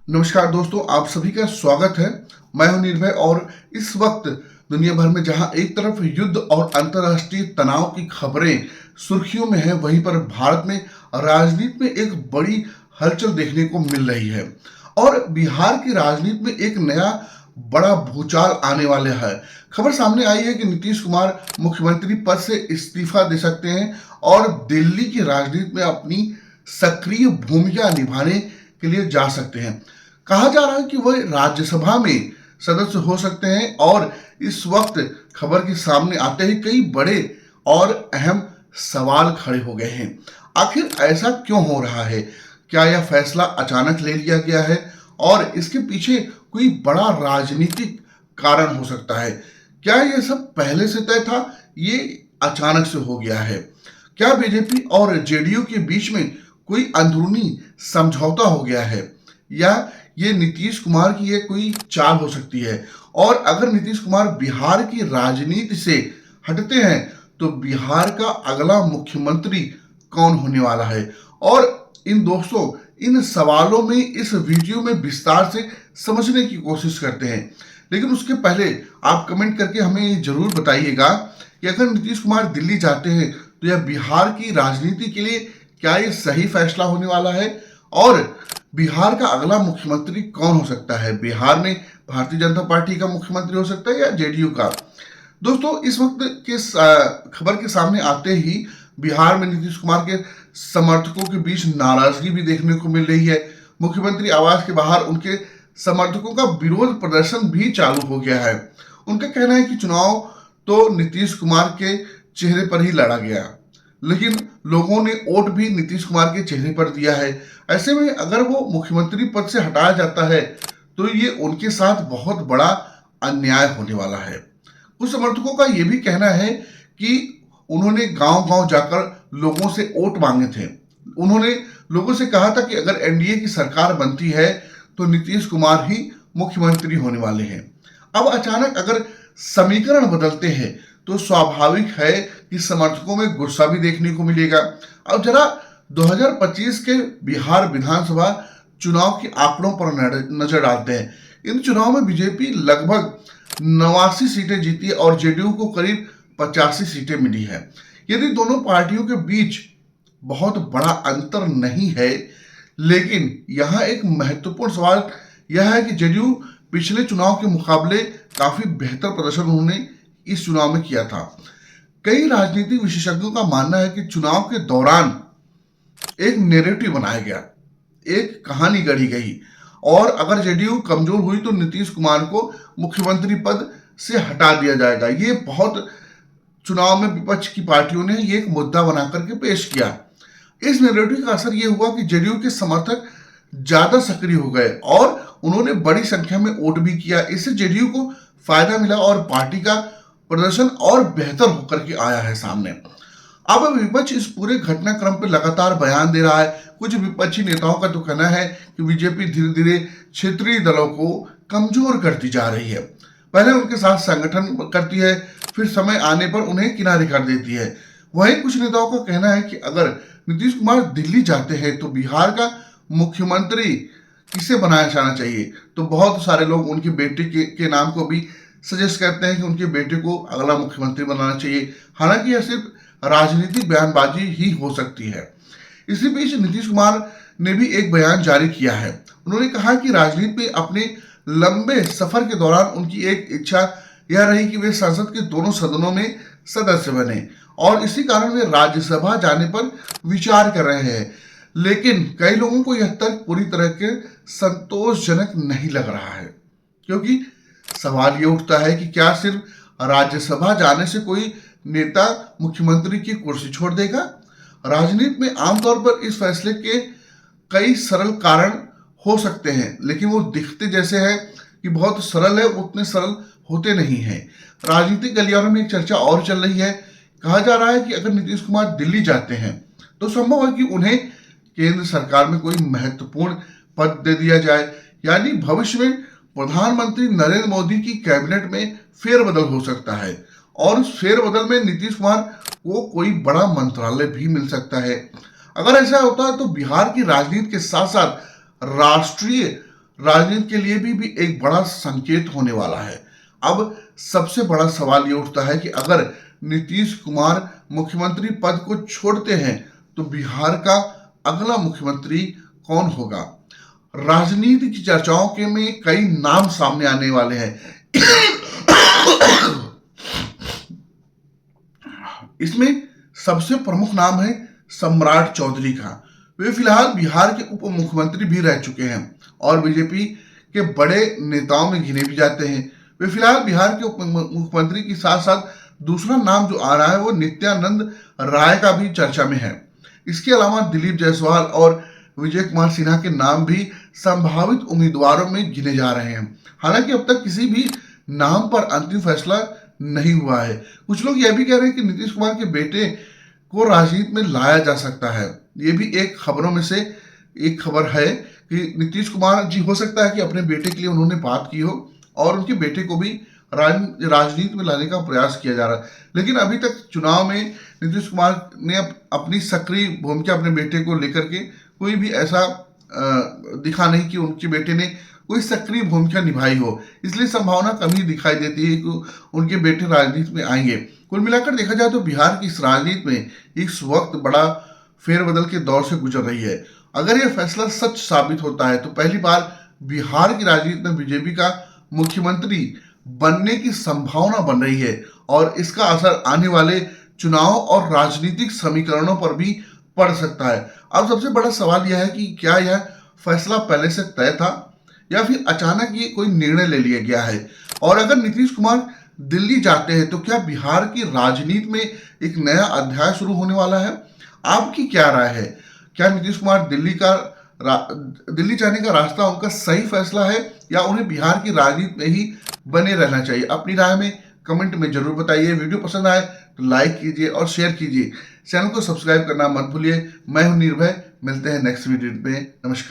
नमस्कार दोस्तों, आप सभी का स्वागत है। मैं हूं निर्भय और इस वक्त दुनिया भर में जहां एक तरफ युद्ध और अंतर्राष्ट्रीय तनाव की खबरें सुर्खियों में है, वहीं पर भारत में राजनीति में एक बड़ी हलचल देखने को मिल रही है। और बिहार की राजनीति में एक नया बड़ा भूचाल आने वाला है। खबर सामने आई है कि नीतीश कुमार मुख्यमंत्री पद से इस्तीफा दे सकते हैं और दिल्ली की राजनीति में अपनी सक्रिय भूमिका निभाने के लिए जा सकते हैं। कहा जा रहा है कि वह राज्यसभा में सदस्य हो सकते हैं और इस वक्त खबर के सामने आते ही कई बड़े और अहम सवाल खड़े हो गए हैं। आखिर ऐसा क्यों हो रहा है? क्या यह फैसला अचानक ले लिया गया है और इसके पीछे कोई बड़ा राजनीतिक कारण हो सकता है? क्या यह सब पहले से तय था? ये अचानक से हो गया है? क्या बीजेपी और जेडीयू के बीच में कोई अंदरूनी समझौता हो गया है, या ये नीतीश कुमार की ये कोई चाल हो सकती है? और अगर नीतीश कुमार बिहार की राजनीति से हटते हैं तो बिहार का अगला मुख्यमंत्री कौन होने वाला है? और इन सवालों में इस वीडियो में विस्तार से समझने की कोशिश करते हैं। लेकिन उसके पहले आप कमेंट करके हमें ये जरूर बताइएगा कि अगर नीतीश कुमार दिल्ली जाते हैं तो यह बिहार की राजनीति के लिए क्या ये सही फैसला होने वाला है? और बिहार का अगला मुख्यमंत्री कौन हो सकता है? बिहार में भारतीय जनता पार्टी का मुख्यमंत्री हो सकता है या जेडीयू का? दोस्तों, इस वक्त के खबर के सामने आते ही बिहार में नीतीश कुमार के समर्थकों के बीच नाराजगी भी देखने को मिल रही है। मुख्यमंत्री आवास के बाहर उनके समर्थकों का विरोध प्रदर्शन भी चालू हो गया है। उनका कहना है कि चुनाव तो नीतीश कुमार के चेहरे पर ही लड़ा गया, लेकिन लोगों ने वोट भी नीतीश कुमार के चेहरे पर दिया है। ऐसे में अगर वो मुख्यमंत्री पद से हटाया जाता है तो ये उनके साथ बहुत बड़ा अन्याय होने वाला है। कुछ समर्थकों का ये भी कहना है कि उन्होंने गांव-गांव जाकर लोगों से वोट मांगे थे। उन्होंने लोगों से कहा था कि अगर एनडीए की सरकार बनती है तो नीतीश कुमार ही मुख्यमंत्री होने वाले हैं। अब अचानक अगर समीकरण बदलते हैं तो स्वाभाविक है कि समर्थकों में गुस्सा भी देखने को मिलेगा। अब जरा 2025 के बिहार विधानसभा चुनाव के आंकड़ों पर नजर डालते हैं। इन चुनाव में बीजेपी लगभग 89 सीटें जीती और जेडीयू को करीब 85 सीटें मिली है। यदि दोनों पार्टियों के बीच बहुत बड़ा अंतर नहीं है, लेकिन यहाँ एक महत्वपूर्ण सवाल यह है कि जेडीयू पिछले चुनाव के मुकाबले काफी बेहतर प्रदर्शन उन्होंने इस चुनाव में किया था। कई राजनीतिक विशेषज्ञों का मानना है कि चुनाव के दौरान एक नैरेटिव बनाया गया, एक कहानी गढ़ी गई और अगर जेडीयू कमजोर हुई तो नीतीश कुमार को मुख्यमंत्री पद से हटा दिया जाएगा। ये बहुत चुनाव में विपक्ष की पार्टियों ने ये एक मुद्दा बना करके पेश किया। इस नैरेटिव का असर ये हुआ कि जेडीयू के समर्थक ज्यादा सक्रिय हो गए और उन्होंने बड़ी संख्या में वोट भी किया। इससे जेडीयू को फायदा मिला और पार्टी का प्रदर्शन और बेहतर होकर के आया है सामने। अब विपक्ष इस पूरे घटनाक्रम पर लगातार बयान दे रहा है। कुछ विपक्षी नेताओं का तो कहना है कि बीजेपी धीरे धीरे क्षेत्रीय दलों को कमजोर करती जा रही है। पहले उनके साथ संगठन करती है, फिर समय आने पर उन्हें किनारे कर देती है। वहीं कुछ नेताओं का कहना है कि अगर नीतीश कुमार दिल्ली जाते हैं तो बिहार का मुख्यमंत्री किसे बनाया जाना चाहिए। तो बहुत सारे लोग उनके बेटे के नाम को भी सजेस्ट करते हैं कि उनके बेटे को अगला मुख्यमंत्री बनाना चाहिए। हालांकि यह सिर्फ राजनीतिक बयानबाजी ही हो सकती है। इसी बीच नीतीश कुमार ने भी एक बयान जारी किया है। उन्होंने कहा कि राजनीति में अपने लंबे सफर के दौरान उनकी एक इच्छा यह रही कि वे संसद के दोनों सदनों में सदस्य बने और इसी कारण वे राज्यसभा जाने पर विचार कर रहे हैं। लेकिन कई लोगों को यह तर्क पूरी तरह के संतोषजनक नहीं लग रहा है, क्योंकि सवाल ये उठता है कि क्या सिर्फ राज्यसभा जाने से कोई नेता मुख्यमंत्री की कुर्सी छोड़ देगा? राजनीति में आमतौर पर इस फैसले के कई सरल कारण हो सकते हैं, लेकिन वो दिखते जैसे हैं कि बहुत सरल है, उतने सरल होते नहीं हैं। राजनीतिक गलियारों में एक चर्चा और चल रही है। कहा जा रहा है कि अगर नीतीश कुमार दिल्ली जाते हैं तो संभव है कि उन्हें केंद्र सरकार में कोई महत्वपूर्ण पद दे दिया जाए, यानी भविष्य में प्रधानमंत्री नरेंद्र मोदी की कैबिनेट में फेरबदल हो सकता है और उस फेरबदल में नीतीश कुमार को कोई बड़ा मंत्रालय भी मिल सकता है। अगर ऐसा होता है तो बिहार की राजनीति के साथ साथ राष्ट्रीय राजनीति के लिए भी एक बड़ा संकेत होने वाला है। अब सबसे बड़ा सवाल ये उठता है कि अगर नीतीश कुमार मुख्यमंत्री पद को छोड़ते हैं तो बिहार का अगला मुख्यमंत्री कौन होगा? राजनीति की चर्चाओं के में कई नाम सामने आने वाले हैं। इसमें सबसे प्रमुख नाम है सम्राट चौधरी का। वे फिलहाल बिहार के उप मुख्यमंत्री भी रह चुके हैं और बीजेपी के बड़े नेताओं में गिने भी जाते हैं। वे फिलहाल बिहार के उप मुख्यमंत्री के साथ साथ दूसरा नाम जो आ रहा है वो नित्यानंद राय का भी चर्चा में है। इसके अलावा दिलीप जायसवाल और विजय कुमार सिन्हा के नाम भी संभावित उम्मीदवारों में गिने जा रहे हैं। हालांकि अब तक किसी भी नाम पर अंतिम फैसला नहीं हुआ है। कुछ लोग यह भी कह रहे हैं कि नीतीश कुमार के बेटे को राजनीति में लाया जा सकता है। ये भी एक खबरों में से एक खबर है कि नीतीश कुमार जी हो सकता है कि अपने बेटे के लिए उन्होंने बात की हो और उनके बेटे को भी राजनीति में लाने का प्रयास किया जा रहा है। लेकिन अभी तक चुनाव में नीतीश कुमार ने अपनी सक्रिय भूमिका अपने बेटे को लेकर के कोई भी ऐसा दिखा नहीं कि उनके बेटे ने कोई सक्रिय भूमिका निभाई हो, इसलिए संभावना कम ही दिखाई देती है कि उनके बेटे राजनीति में आएंगे। कुल मिलाकर देखा जाए तो बिहार की इस राजनीति में इस वक्त बड़ा फेरबदल के दौर से गुजर रही है। अगर यह फैसला सच साबित होता है तो पहली बार बिहार की राजनीति में बीजेपी का मुख्यमंत्री बनने की संभावना बन रही है और इसका असर आने वाले चुनाव और राजनीतिक समीकरणों पर भी पड़ सकता है। अब सबसे बड़ा सवाल यह है कि क्या यह फैसला पहले से तय था या फिर अचानक ये कोई निर्णय ले लिया गया है? और अगर नीतीश कुमार दिल्ली जाते हैं तो क्या बिहार की राजनीति में एक नया अध्याय शुरू होने वाला है? आपकी क्या राय है? क्या नीतीश कुमार दिल्ली जाने का रास्ता उनका सही फैसला है या उन्हें बिहार की राजनीति में ही बने रहना चाहिए? अपनी राय में कमेंट में जरूर बताइए। वीडियो पसंद आए तो लाइक कीजिए और शेयर कीजिए। चैनल को सब्सक्राइब करना मत भूलिए। मैं हूं निर्भय, मिलते हैं नेक्स्ट वीडियो में। नमस्कार।